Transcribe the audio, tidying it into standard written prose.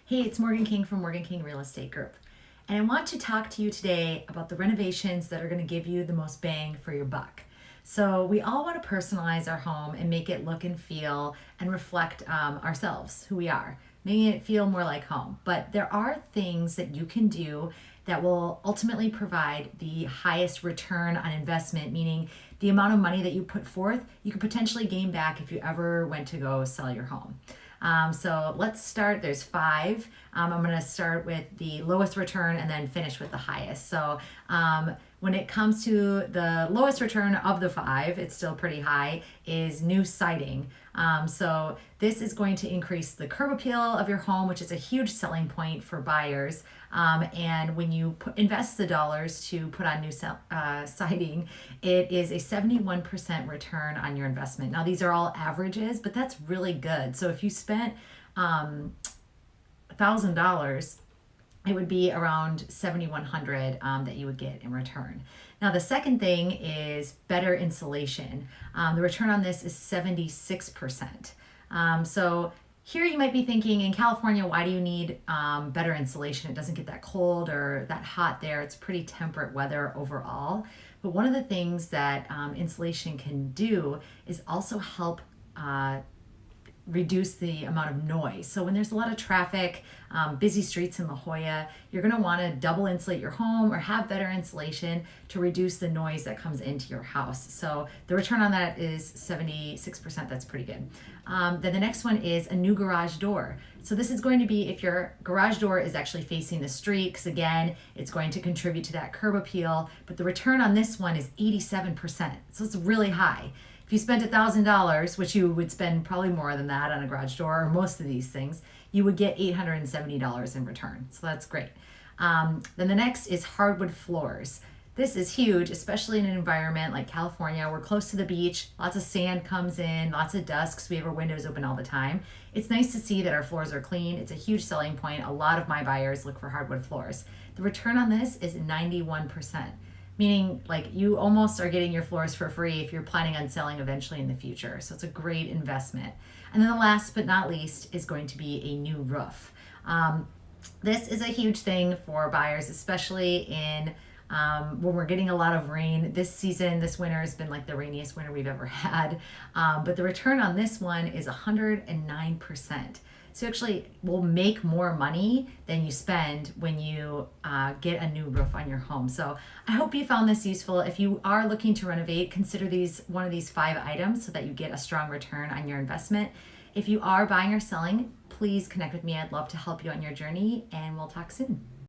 Hey, it's Morgan King from Morgan King Real Estate Group. And I want to talk to you today about the renovations that are going to give you the most bang for your buck. So we all want to personalize our home and make it look and feel and reflect ourselves, who we are, making it feel more like home. But there are things that you can do that will ultimately provide the highest return on investment, meaning the amount of money that you put forth, you could potentially gain back if you ever went to go sell your home. So let's start. There's five. I'm going to start with the lowest return and then finish with the highest. So when it comes to the lowest return of the five, it's still pretty high, is new siding. So this is going to increase the curb appeal of your home, which is a huge selling point for buyers. And when you invest the dollars to put on new siding, it is a 71% return on your investment. Now, these are all averages, but that's really good. So if you spent $1,000, it would be around 7,100 that you would get in return. Now, the second thing is better insulation. The return on this is 76%. So here you might be thinking, in California, why do you need better insulation? It doesn't get that cold or that hot there. It's pretty temperate weather overall. But one of the things that insulation can do is also help reduce the amount of noise. So when there's a lot of traffic, busy streets in La Jolla, you're going to want to double insulate your home or have better insulation to reduce the noise that comes into your house. So the return on that is 76%. That's pretty good. Then the next one is a new garage door. So this is going to be if your garage door is actually facing the street, because again, it's going to contribute to that curb appeal. But the return on this one is 87%. So it's really high. If you spent $1,000, which you would spend probably more than that on a garage door or most of these things, you would get $870 in return. So that's great. Then the next is hardwood floors. This is huge, especially in an environment like California. We're close to the beach, lots of sand comes in, lots of dust because we have our windows open all the time. It's nice to see that our floors are clean. It's a huge selling point. A lot of my buyers look for hardwood floors. The return on this is 91%. Meaning like you almost are getting your floors for free if you're planning on selling eventually in the future. So it's a great investment. And then the last but not least is going to be a new roof. This is a huge thing for buyers, especially in when we're getting a lot of rain. This season, this winter has been like the rainiest winter we've ever had. But the return on this one is 109%. So you actually will make more money than you spend when you get a new roof on your home. So I hope you found this useful. If you are looking to renovate, consider one of these 5 items so that you get a strong return on your investment. If you are buying or selling, please connect with me. I'd love to help you on your journey, and we'll talk soon.